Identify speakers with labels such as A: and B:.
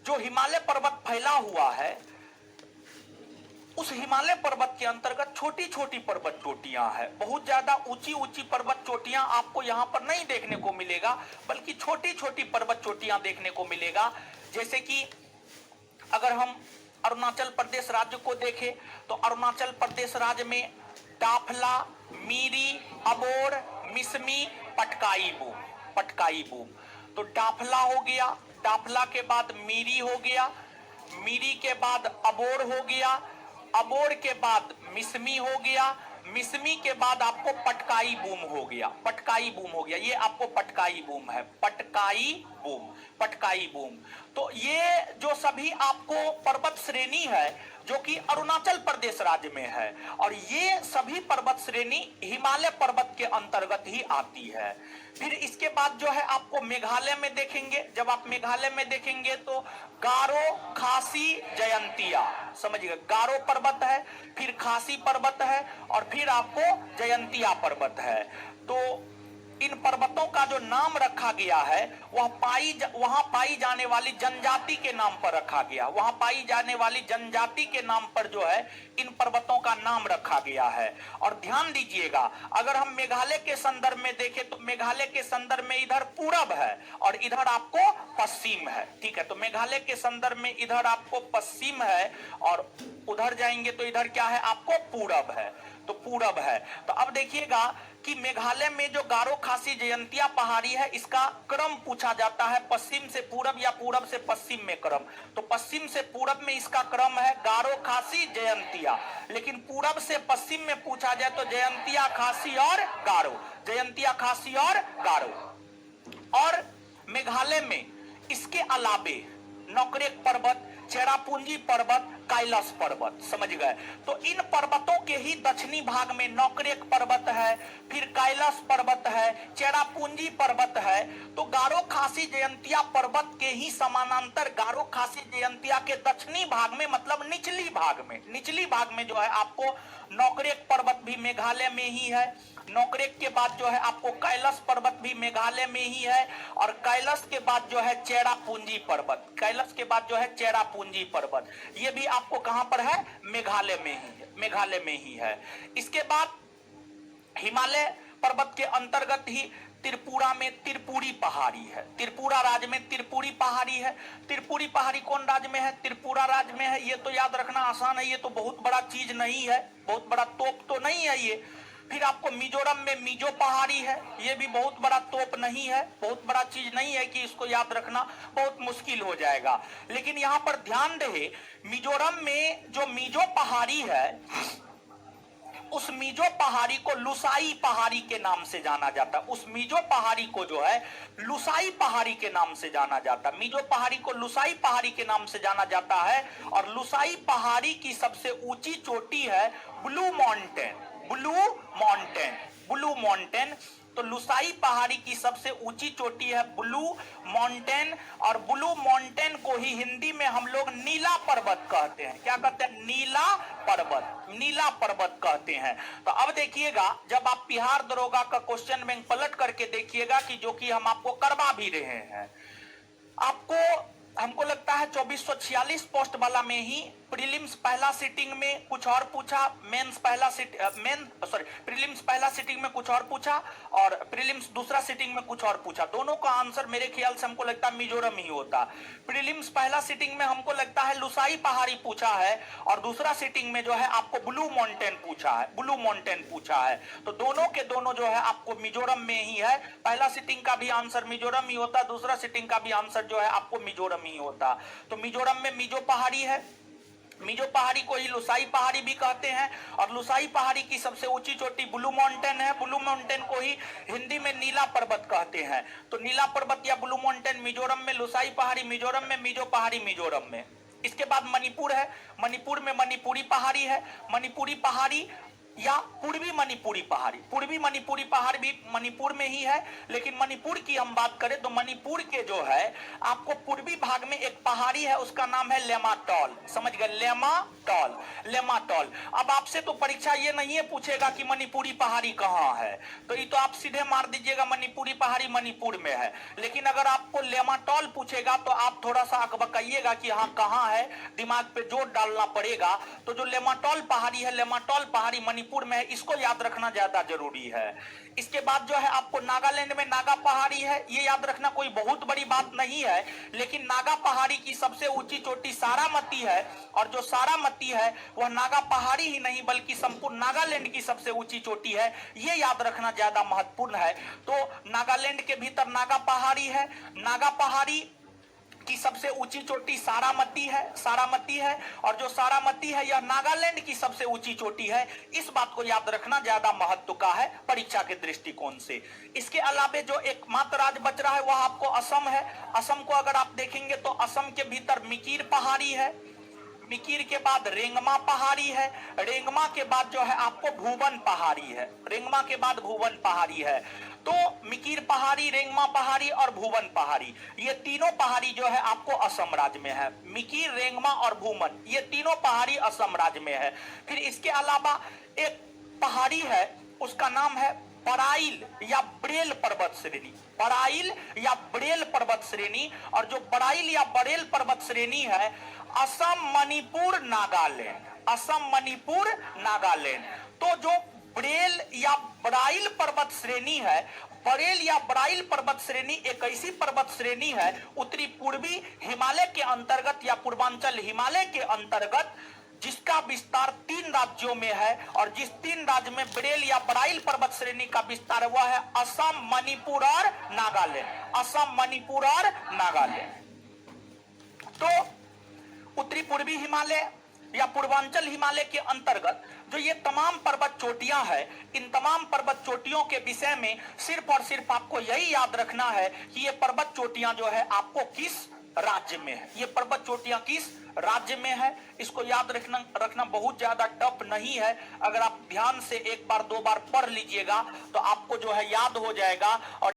A: जो हिमालय पर्वत फैला हुआ है, उस हिमालय पर्वत के अंतर्गत छोटी छोटी पर्वत चोटियां हैं। बहुत ज्यादा ऊंची ऊंची पर्वत चोटियां आपको यहां पर नहीं देखने को मिलेगा, बल्कि छोटी छोटी पर्वत चोटियां देखने को मिलेगा। जैसे कि अगर हम अरुणाचल प्रदेश राज्य को देखें तो अरुणाचल प्रदेश राज्य में डाफला, मीरी, अबोर, मिसमी, पटकाई बूम। तो डाफला हो गया, डाफला के बाद मीरी हो गया, मीरी के बाद अबोर हो गया, अबोर के बाद मिसमी हो गया, मिसमी के बाद आपको पटकाई बूम हो गया, पटकाई बूम हो गया। ये आपको पटकाई बूम है, पटकाई बूम, पटकाई बूम। तो ये जो सभी आपको पर्वत श्रेणी है जो कि अरुणाचल प्रदेश राज्य में है, और ये सभी पर्वत श्रेणी हिमालय पर्वत के अंतर्गत ही आती है। फिर इसके बाद जो है आपको मेघालय में देखेंगे, जब आप मेघालय में देखेंगे तो गारो, खासी, जयंतिया, समझिएगा, गारो पर्वत है, फिर खासी पर्वत है, और फिर आपको जयंतिया पर्वत है। तो इन पर्वतों का जो नाम रखा गया है वहां पाई जाने वाली जनजाति के नाम पर रखा गया, वहां पाई जाने वाली जनजाति के नाम पर जो है इन पर्वतों का नाम रखा गया है। और ध्यान दीजिएगा, अगर हम मेघालय के संदर्भ में देखें तो मेघालय के संदर्भ में इधर पूरब है और इधर आपको पश्चिम है, ठीक है। तो मेघालय के संदर्भ में इधर आपको पश्चिम है और उधर जाएंगे तो इधर क्या है, आपको पूरब है, तो पूरब है। तो अब देखिएगा कि मेघालय में जो गारो, खासी, जयंतिया पहाड़ी है, इसका क्रम पूछा जाता है, पश्चिम से पूरब या पूरब से पश्चिम में क्रम। तो पश्चिम से पूरब में इसका क्रम है गारो, खासी, जयंतिया, लेकिन पूरब से पश्चिम में पूछा जाए तो जयंतिया, खासी और गारो, जयंतिया, खासी और गारो। और मेघालय में इसके अलावे नोकरेक पर्वत, चेरापूंजी पर्वत, कैलाश पर्वत, समझ गए। तो इन पर्वतों के ही दक्षिणी भाग में नोकरेक पर्वत है, फिर कैलाश पर्वत है, चेरापूंजी पर्वत है। तो गारो, खासी, जयंतिया पर्वत के ही समानांतर गारो, खासी, जयंतिया के दक्षिणी भाग में, मतलब निचली भाग में जो है आपको नोकरेक पर्वत भी मेघालय में ही है। नोकरेक के बाद जो है आपको कैलाश पर्वत भी मेघालय में ही है, और कैलाश के बाद जो है चेरापूंजी पर्वत, कैलाश के बाद जो है चेरापूंजी पर्वत, ये भी आपको कहां पर है, मेघालय में ही है, मेघालय में ही है। इसके बाद हिमालय पर्वत के अंतर्गत ही त्रिपुरा में त्रिपुरी पहाड़ी है, त्रिपुरा राज्य में त्रिपुरी पहाड़ी है। त्रिपुरी पहाड़ी कौन राज्य में है, त्रिपुरा राज्य में है। ये तो याद रखना आसान है, ये तो बहुत बड़ा चीज नहीं है, बहुत बड़ा तोप तो नहीं है ये। फिर आपको मिजोरम में मिजो पहाड़ी है, ये भी बहुत बड़ा तोप नहीं है, बहुत बड़ा चीज नहीं है कि इसको याद रखना बहुत मुश्किल हो जाएगा। लेकिन यहां पर ध्यान रहे, मिजोरम में जो मिजो पहाड़ी है, उस मिजो पहाड़ी को लुसाई पहाड़ी के नाम से जाना जाता है। उस मिजो पहाड़ी को जो है लुसाई पहाड़ी के नाम से जाना जाता है। मिजो पहाड़ी को लुसाई पहाड़ी के नाम से जाना जाता है। और लुसाई पहाड़ी की सबसे ऊंची चोटी है blue mountain, blue mountain, blue mountain. तो लुसाई पहाड़ी की सबसे ऊंची चोटी है ब्लू माउंटेन, और ब्लू माउंटेन को ही हिंदी में हम लोग नीला पर्वत कहते हैं। क्या कहते हैं, नीला पर्वत, नीला पर्वत कहते हैं। तो अब देखिएगा, जब आप बिहार दरोगा का क्वेश्चन बैंक पलट करके देखिएगा कि जो कि हम आपको करवा भी रहे हैं, आपको हमको लगता है 2446 पोस्ट वाला में ही प्रीलिम्स पहला सिटिंग में कुछ और पूछा, प्रीलिम्स पहला सिटिंग में कुछ और पूछा, और प्रीलिम्स दूसरा सिटिंग में कुछ और पूछा। दोनों का आंसर मेरे ख्याल से हमको लगता है मिजोरम ही होता। प्रीलिम्स पहला सिटिंग में हमको लगता है लुसाई पहाड़ी पूछा है, और दूसरा सिटिंग में जो है आपको ब्लू माउंटेन पूछा है, ब्लू माउंटेन पूछा है। तो दोनों के दोनों जो है आपको मिजोरम में ही है। पहला सिटिंग का भी आंसर मिजोरम ही होता, दूसरा सिटिंग का भी आंसर जो है आपको मिजोरम ही होता। तो मिजोरम में मिजो पहाड़ी है, मिजो पहाड़ी को ही लुसाई पहाड़ी भी कहते हैं, और लुसाई पहाड़ी की सबसे ऊंची चोटी ब्लू माउंटेन है। ब्लू माउंटेन को ही हिंदी में नीला पर्वत कहते हैं। तो नीला पर्वत या ब्लू माउंटेन मिजोरम में, लुसाई पहाड़ी मिजोरम में, मिजो पहाड़ी मिजोरम में। इसके बाद मणिपुर है, मणिपुर में मणिपुरी पहाड़ी है। मणिपुरी पहाड़ी या पूर्वी मणिपुरी पहाड़ी। पूर्वी मणिपुरी पहाड़ भी मणिपुर में ही है, लेकिन मणिपुर की हम बात करें तो मणिपुर के जो है आपको पूर्वी भाग में एक पहाड़ी है, उसका नाम है लेमाटॉल। समझ गए, लेमाटॉल, लेमाटॉल। अब आपसे तो परीक्षा ये नहीं है पूछेगा कि मणिपुरी पहाड़ी कहाँ है, तो ये तो आप सीधे मार दीजिएगा मणिपुरी पहाड़ी मणिपुर में है। लेकिन अगर आपको लेमाटॉल पूछेगा तो आप थोड़ा सा अकबकाइएगा कि हाँ कहाँ है, दिमाग पे जोर डालना पड़ेगा। तो जो लेमाटॉल पहाड़ी है, लेमाटॉल पहाड़ी मणिपुर में है, इसको याद रखना ज्यादा जरूरी है। इसके बाद जो है आपको नागालैंड में नागा पहाड़ी है, ये याद रखना कोई बहुत बड़ी बात नहीं है, लेकिन नागा पहाड़ी की सबसे ऊंची चोटी सारामती है, और जो सारामती है वह नागा पहाड़ी ही नहीं बल्कि संपूर्ण नागालैंड की सबसे ऊंची चोटी है, ये याद रखना ज्यादा महत्वपूर्ण है। तो नागालैंड के भीतर नागा पहाड़ी है, नागा पहाड़ी की सबसे ऊंची चोटी सारामती है, सारामती है, और जो सारामती है यह नागालैंड की सबसे ऊंची चोटी है। इस बात को याद रखना ज्यादा महत्व का है परीक्षा के दृष्टिकोण से। इसके अलावे जो एकमात्र राज्य बच रहा है वह आपको असम है। असम को अगर आप देखेंगे तो असम के भीतर मिकिर पहाड़ी है, मिकिर के बाद रेंगमा पहाड़ी है, रेंगमा के बाद जो है आपको भुवन पहाड़ी है, रेंगमा के बाद भुवन पहाड़ी है। तो मिकिर पहाड़ी, रेंगमा पहाड़ी और भुवन पहाड़ी, ये तीनों पहाड़ी जो है आपको असम राज्य में है। मिकिर, रेंगमा और भुवन, ये तीनों पहाड़ी असम राज्य में है। फिर इसके अलावा एक पहाड़ी है, उसका नाम है बराइल या बरेल पर्वत श्रेणी, बराइल या बरेल पर्वत श्रेणी। और जो बराइल या बरेल पर्वत श्रेणी है असम, मणिपुर, नागालैंड, असम, मणिपुर, नागालैंड। तो जो बरेल या बराइल पर्वत श्रेणी है, बरेल या बराइल पर्वत श्रेणी एक ऐसी पर्वत श्रेणी है उत्तरी पूर्वी हिमालय के अंतर्गत या पूर्वांचल हिमालय के अंतर्गत, जिसका विस्तार 3 राज्यों में है, और जिस 3 राज्य में बरेल या बराइल पर्वत श्रेणी का विस्तार हुआ है असम, मणिपुर और नागालैंड, असम, मणिपुर और नागालैंड। तो उत्तरी पूर्वी हिमालय या पूर्वांचल हिमालय के अंतर्गत जो ये तमाम पर्वत चोटियां हैं, इन तमाम पर्वत चोटियों के विषय में सिर्फ और सिर्फ आपको यही याद रखना है कि ये पर्वत चोटियां जो है आपको किस राज्य में है, ये पर्वत चोटियां किस राज्य में है। इसको याद रखना बहुत ज्यादा टफ नहीं है। अगर आप ध्यान से एक बार 2 बार पढ़ लीजिएगा तो आपको जो है याद हो जाएगा। और